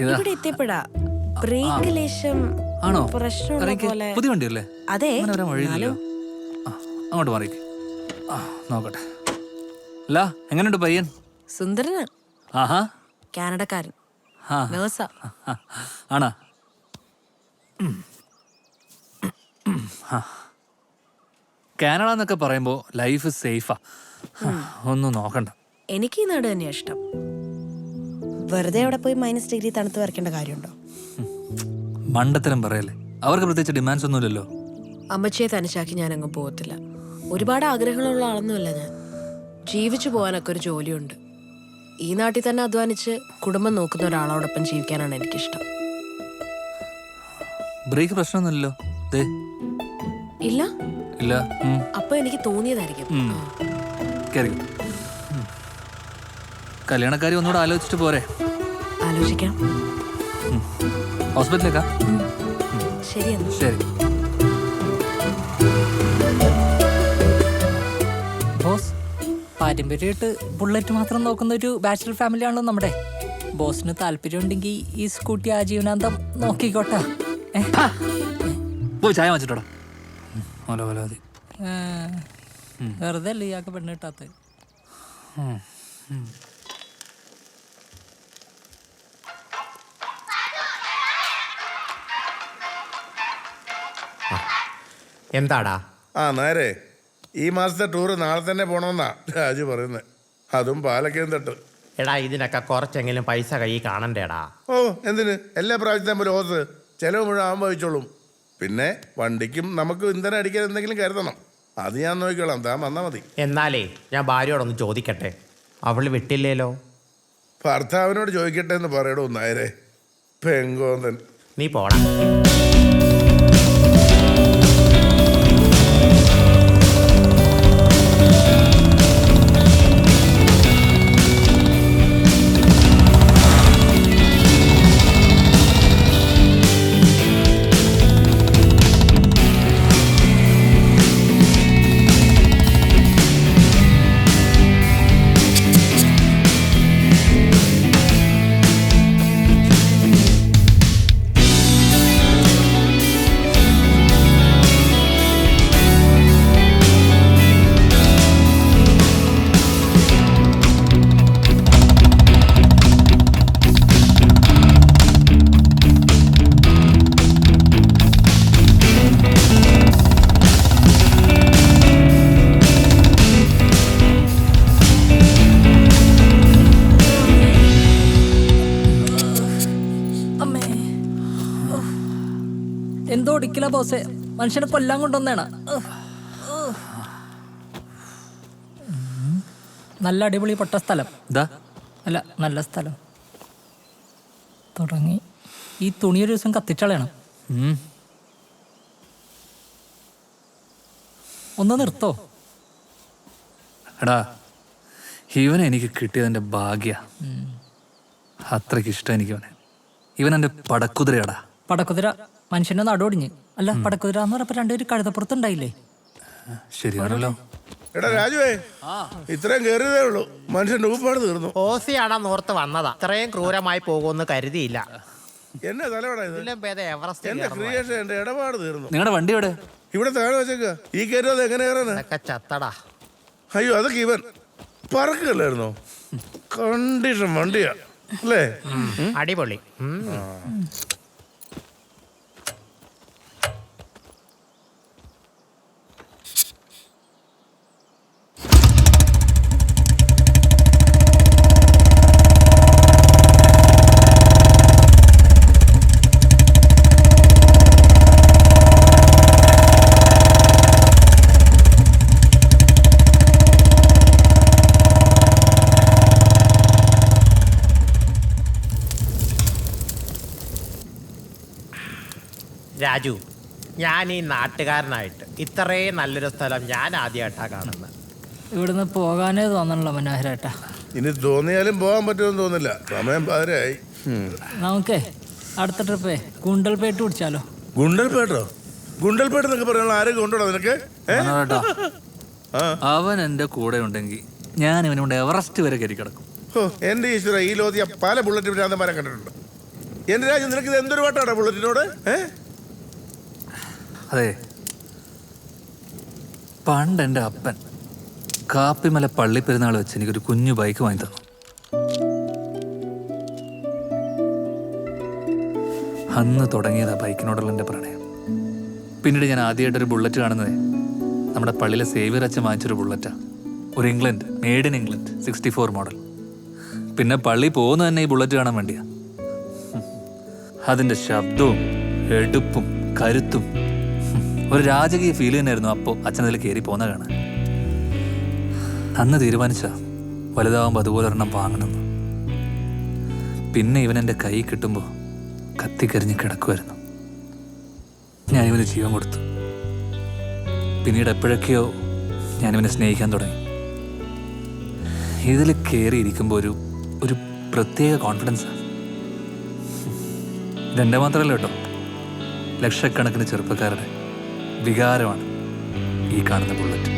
ഇവിടെ എത്തിയപ്പോഴാ ബ്രേക്ക് ലേശം ആണോ പ്രശ്നമുള്ള പോലെ. പുതിയ വണ്ടിയല്ലേ? അതെ, അങ്ങനെ വഴിയില്ലല്ലോ. അങ്ങോട്ട് മാറിക്ക്. നോക്കട്ടെ. അല്ല എങ്ങനെയുണ്ട് പയ്യൻ? സുന്ദരന്. ആഹാ, കാനഡക്കാരൻ. നേഴ്സാ. ആണാ? കാനഡ എന്നൊക്കെ പറയുമ്പോ ലൈഫ് സേഫാ. ഒന്നും നോക്കണ്ട. എനിക്ക് ഈ നാട് തന്നെയാ ഇഷ്ടം. വെറുതെ അവിടെ പോയി -डिग्री തണുത്ത് വരയ്ക്കേണ്ട കാര്യമുണ്ടോ? മണ്ടത്തരം പറയല്ലേ. അവർക്ക് പ്രത്യേകിച്ച് ഡിമാൻഡ്സ് ഒന്നുമില്ലല്ലോ. അമ്മച്ചിയെ തനിച്ചാക്കി ഞാൻ അങ്ങ് പോകത്തില്ല. ഒരുപാട് ആഗ്രഹങ്ങളുള്ള ആളൊന്നുമല്ല ഞാൻ. ജീവിച്ചു പോകാനൊക്കെ ഒരു ജോലിയുണ്ട്. ഈ നാട്ടിൽ തന്നെ അധ്വാനിച്ച് കുടുംബം നോക്കുന്ന ഒരാളോടൊപ്പം ജീവിക്കാനാണ് എനിക്കിഷ്ടം. ബ്രേക്ക് പ്രശ്നമൊന്നുമില്ലല്ലോ? ഇല്ല ഇല്ല. അപ്പൊ എനിക്ക് തോന്നിയതായിരിക്കും. കല്യാണക്കാരി ഒന്നുകൂടെ ആലോചിച്ചിട്ട് പോരെ? ആലോചിക്കാം. ഹോസ്പിറ്റലിലേക്കാ? ശരിയെന്നാ. ശരി. ബോസ്, പാരമ്പര്യമായിട്ട് ബുള്ളറ്റ് മാത്രം നോക്കുന്ന ഒരു ബാച്ചിലർ ഫാമിലി ആണല്ലോ നമ്മുടെ. ബോസിന് താല്പര്യം ഉണ്ടെങ്കിൽ ഈ സ്കൂട്ടി ആജീവനാന്തം നോക്കിക്കോട്ടെ. പോയി ചായ വാങ്ങിച്ചിട്ടോടാ. വെറുതെ അല്ലേ ഇയാൾക്ക് പെണ്ണ് കിട്ടാത്ത. എന്താടാ? നേരെ ഈ മാസത്തെ ടൂറ് നാളെ തന്നെ പോണമെന്നാ രാജു പറയുന്നത്. അതും പാലക്കയം തട്ട്. എടാ, ഇതിനൊക്കെ കുറച്ചെങ്കിലും പൈസ കൈ കാണണ്ടേടാ. എന്തിന്? എല്ലാ പ്രാവശ്യത്തെ പോലെ ഓസ് ചിലവ് മുഴുവൻ ആകുമ്പോൾ വഹിച്ചോളും. പിന്നെ വണ്ടിക്കും നമുക്ക് ഇന്ധനം അടിക്കാൻ എന്തെങ്കിലും കരുതണം. അത് ഞാൻ നോക്കിക്കോളാം, താൻ വന്നാൽ മതി. എന്നാലേ ഞാൻ ഭാര്യയോടൊന്ന് ചോദിക്കട്ടെ, അവള് വിട്ടില്ലേലോ? ഭർത്താവിനോട് ചോദിക്കട്ടെ എന്ന് പറയടോ നായരെ. പെങ്കോന്തൻ. നീ പോടാ. എന്തോ ഒടിക്കല ബോസെ, മനുഷ്യനെ കൊല്ലാൻ കൊണ്ടുവന്നേണ. നല്ല അടിപൊളി പൊട്ട സ്ഥലം. അല്ല, നല്ല സ്ഥലം. തുടങ്ങി. ഈ തുണി ഒരു ദിവസം കത്തിച്ചളയണം. ഒന്ന് നിർത്തോ? എടാ, ഇവനെ എനിക്ക് കിട്ടിയതിന്റെ ഭാഗ്യ. അത്രയ്ക്ക് ഇഷ്ടം എനിക്ക് അവനെ. ഇവൻ എന്റെ പടക്കുതിരയാടാ. പടക്കുതിര മനുഷ്യന്റെ നടുവൊടിഞ്ഞ്. അല്ല, പടക്കുതിര എന്ന് പറഞ്ഞപ്പോ രണ്ടുപേര് കഴുതപ്പുറത്തുണ്ടായില്ലേ? ശരിയാണല്ലോ. എടാ രാജുവേ, ഇത്രയും കയറിയതേ ഉള്ളൂ. മനുഷ്യന്റെ ഊപ്പാട് തീർന്നു. ഓസിയാണെന്ന് ഓർത്ത് വന്നതാ. ഇത്രയും ക്രൂരമായി പോകുമെന്ന് കരുതിയില്ല. എന്നെ തലവടാ ഇത്. എന്റെ ക്രിയേഷൻ, എന്റെ ഇടപാട് തീർന്നു. നിങ്ങളുടെ വണ്ടി എവിടെ? ഇവിടെ താഴെ വെച്ചേക്ക. ഈ കയറിയത് എങ്ങനെ കയറാനാ? ചത്തടാ. അയ്യോ, അതൊക്കെ ഇവൻ പറക്കല്ലായിരുന്നോ? കണ്ടീഷൻ വണ്ടിയാ അല്ലേ? അടിപൊളി. രാജു, ഞാൻ ഈ നാട്ടുകാരനായിട്ട് ഇത്രയും നല്ലൊരു സ്ഥലം ഞാൻ ആദ്യമായിട്ടാ കാണുന്നത്. ഇവിടുന്ന് പോകാനേ തോന്നണല്ലോ മനോഹരേട്ടാ. ഇനി തോന്നിയാലും പോകാൻ പറ്റുമെന്ന് തോന്നില്ല. സമയം പതിരായി. നമുക്കേ അടുത്ത ട്രിപ്പേ ഗുണ്ടൽപേട്ട് പിടിച്ചാലോ? ഗുണ്ടൽപേട്ടോ? ഗുണ്ടൽപേട്ട് എന്നൊക്കെ പറയാനുള്ള ആരും കൊണ്ടോടാ നിനക്ക്? അവൻ എന്റെ കൂടെ ഉണ്ടെങ്കിൽ ഞാൻ ഇവനുകൊണ്ട് എവറസ്റ്റ് വരെ കയറി കിടക്കും. എന്റെ ഈശ്വര, ഈ ലോധിയ പല ബുള്ളറ്റ് ഭ്രാന്തന്മാരെ കണ്ടിട്ടുണ്ട്. എന്റെ രാജ്യം നിനക്ക് ഇത് എന്തൊരു വട്ടാണ് ബുള്ളറ്റിനോട്? അതെ, പണ്ട് എൻ്റെ അപ്പൻ കാപ്പിമല പള്ളിപ്പെരുന്നാൾ വെച്ച് എനിക്കൊരു കുഞ്ഞു ബൈക്ക് വാങ്ങി തന്നു. അന്ന് തുടങ്ങിയതാ ബൈക്കിനോടുള്ള എൻ്റെ പ്രണയം. പിന്നീട് ഞാൻ ആദ്യമായിട്ടൊരു ബുള്ളറ്റ് കാണുന്നത് നമ്മുടെ പള്ളിയിലെ സേവിയർ അച്ഛൻ വാങ്ങിച്ചൊരു ബുള്ളറ്റാണ്. ഒരു England, made in England 64 model. പിന്നെ പള്ളി പോകുന്ന തന്നെ ഈ ബുള്ളറ്റ് കാണാൻ വേണ്ടിയാ. അതിൻ്റെ ശബ്ദവും എടുപ്പും കരുത്തും ഒരു രാജകീയ ഫീൽ തന്നെയായിരുന്നു അപ്പോൾ അച്ഛനതിൽ കയറി പോകുന്ന കാണാൻ. അന്ന് തീരുമാനിച്ച വലുതാവുമ്പോൾ അതുപോലെ ഒരെണ്ണം വാങ്ങണമെന്ന്. പിന്നെ ഇവൻ എൻ്റെ കൈ കിട്ടുമ്പോൾ കത്തിക്കരിഞ്ഞ് കിടക്കുമായിരുന്നു. ഞാനിവന് ജീവൻ കൊടുത്തു. പിന്നീട് എപ്പോഴൊക്കെയോ ഞാനിവനെ സ്നേഹിക്കാൻ തുടങ്ങി. ഇതിൽ കയറിയിരിക്കുമ്പോൾ ഒരു പ്രത്യേക കോൺഫിഡൻസാണ്. ഇതെൻ്റെ മാത്രമല്ല കേട്ടോ, ലക്ഷക്കണക്കിന് ചെറുപ്പക്കാരുടെ വികാരമാണ് ഈ കാണുന്ന ബുള്ളറ്റ്.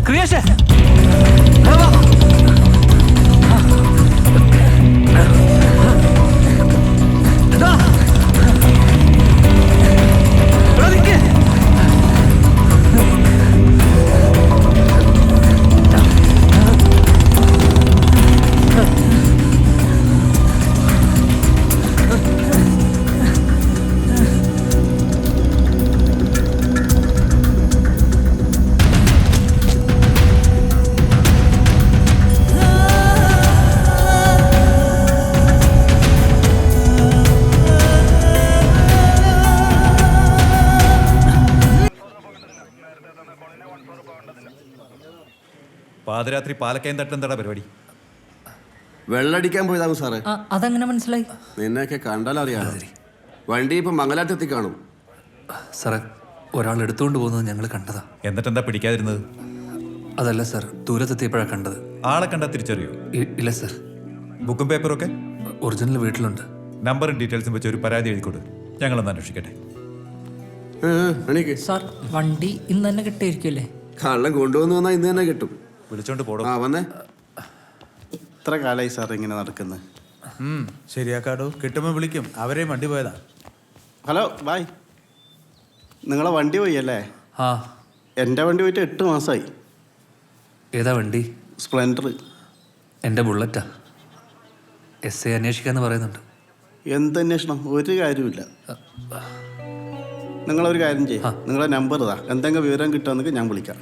ക്രിയേഷൻ പാതിരാത്രി പാലക്കയം തട്ടെന്താടാ പരിപാടി? വെള്ളടിക്കാൻ പോയതാവും സാറേ. അതെങ്ങനെ മനസ്സിലായി? നിന്നെയൊക്കെ കണ്ടാലറിയാം. വണ്ടി ഇപ്പൊ മംഗലാറ്റെത്തി കാണും. സാറേ, ഒരാൾ എടുത്തുകൊണ്ട് പോകുന്നത് ഞങ്ങൾ കണ്ടതാ. എന്നിട്ടെന്താ പിടിക്കാതിരുന്നത്? അതല്ല സാർ, ദൂരത്തെത്തിയപ്പോഴാണ് കണ്ടത്. ആളെ കണ്ടാ തിരിച്ചറിയോ? ഇല്ല സാർ. ബുക്കും പേപ്പറും ഒക്കെ ഒറിജിനൽ വീട്ടിലുണ്ട്. നമ്പറും ഡീറ്റെയിൽസും വെച്ച് ഒരു പരാതി എഴുതിക്കൊടു, ഞങ്ങളൊന്ന് അന്വേഷിക്കട്ടെ. എനിക്ക് സാർ, വണ്ടി ഇന്ന് തന്നെ കിട്ടിയിരിക്കുമല്ലേ? കള്ളം കൊണ്ടുവന്നു വന്നാൽ ഇന്ന് തന്നെ കിട്ടും. വിളിച്ചോണ്ട് പോടോ. ആ വന്നേ. എത്ര കാലമായി സാർ ഇങ്ങനെ നടക്കുന്നത്? ശരിയാക്കാടോ, കിട്ടുമ്പോൾ വിളിക്കും. അവരെ വണ്ടി പോയതാ. Hello, bye. നിങ്ങളെ വണ്ടി പോയി അല്ലേ? ആ. എൻ്റെ വണ്ടി പോയിട്ട് 8 മാസമായി. ഏതാ വണ്ടി? സ്പ്ലെൻഡർ. എൻ്റെ ബുള്ളറ്റാ. SI അന്വേഷിക്കാന്ന് പറയുന്നുണ്ട്. എന്തന്വേഷണം? ഒരു കാര്യമില്ല. നിങ്ങളൊരു കാര്യം ചെയ്യും, നിങ്ങളെ നമ്പർ ഇതാ. എന്തെങ്കിലും വിവരം കിട്ടുമെന്നൊക്കെ ഞാൻ വിളിക്കാം.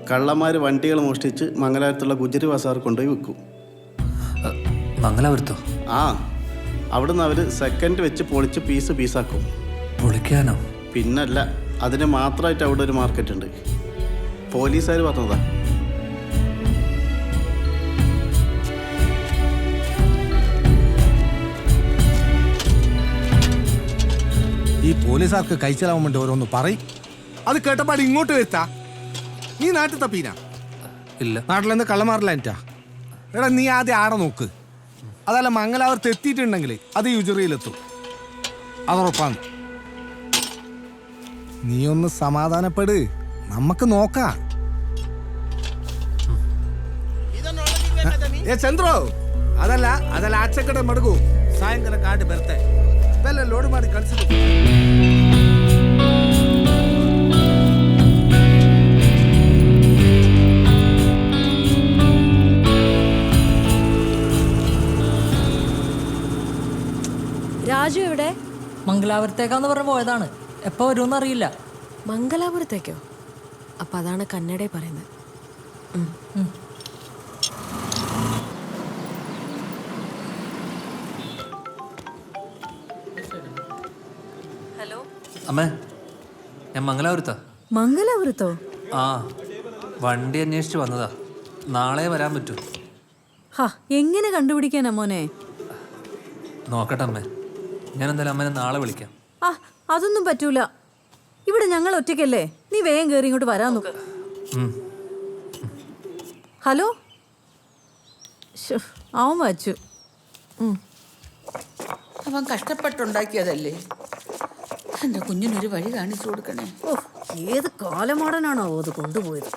കള്ളന്മാർ വണ്ടികൾ മോഷ്ടിച്ച് മംഗലാപുരത്തുള്ള ഗുജറി ബസാർ കൊണ്ടുപോയി വിൽക്കും. മംഗലാപുരത്തോ? ആ, അവിടുന്ന് അവർ സെക്കൻഡ് വെച്ച് പൊളിച്ച് പീസാക്കും. പൊളിക്കാനോ? പിന്നല്ല, അതിന് മാത്രമായിട്ട് അവിടെ ഒരു മാർക്കറ്റ് ഉണ്ട്. പോലീസുകാർ പറഞ്ഞതാ. ഈ പോലീസുകാർക്ക് കഴിച്ചലാവാൻ വേണ്ടി ഓരോന്ന് പറയും. അത് കേട്ടപ്പാട് ഇങ്ങോട്ട് വരുത്താ. നീ നാട്ടിൽ തപ്പീന ഇല്ല. നാട്ടിലെന്ത് കള്ളമാറില്ലാറ്റാ? എടാ നീ ആദ്യം ആടെ നോക്ക്. അതല്ല മംഗലാപുരത്ത് എത്തിയിട്ടുണ്ടെങ്കിൽ അത് യുജറിയിലെത്തും, അതുറപ്പാണ്. നീ ഒന്ന് സമാധാനപ്പെട്, നമുക്ക് നോക്കാം. ಏ ಚಂದ್ರು, ಅದಲ್ಲ ಆಚೆ ಕಡೆ ಮಡಗು. ಸಾಯಂಕಾಲ ಕಾಡು ಬರುತ್ತೆ, ಬೆಲ್ಲ ಲೋಡ್ ಮಾಡಿ ಕಳಿಸ್ಬೇಕು. രാജു എവിടെ? മംഗലാപുരത്തേക്കാന്ന് പറഞ്ഞ് പോയതാണ്. എപ്പോൾ വരുമെന്ന് അറിയില്ല. മംഗലാപുരത്തേക്കോ? അപ്പൊ അതാണ് കന്നഡ പറയുന്നത്. ഹലോ അമ്മേ, ഞാൻ മംഗലാപുരത്താ. മംഗലാപുരത്തോ? ആ, വണ്ടി അന്വേഷിച്ച് വന്നതാ. നാളെ വരാൻ പറ്റൂ? ഹാ, എങ്ങനെ കണ്ടുപിടിക്കാനാ മോനെ? നോക്കട്ടെ അമ്മേ, ഞാൻ എന്തായാലും അമ്മേനെ നാളെ വിളിക്കാം. ആ, അതൊന്നും പറ്റൂല. ഇവിടെ ഞങ്ങൾ ഒറ്റയ്ക്കല്ലേ, നീ വേഗം കയറി ഇങ്ങോട്ട് വരാൻ നോക്ക്. ഹലോ, ശ്ശോ, അവൻ വച്ചു. അവൻ കഷ്ടപ്പെട്ടുണ്ടാക്കിയതല്ലേ, എൻ്റെ കുഞ്ഞിനൊരു വഴി കാണിച്ചു കൊടുക്കണേ. ഓ, ഏത് കാലമാടനാണോ അത് കൊണ്ടുപോയത്?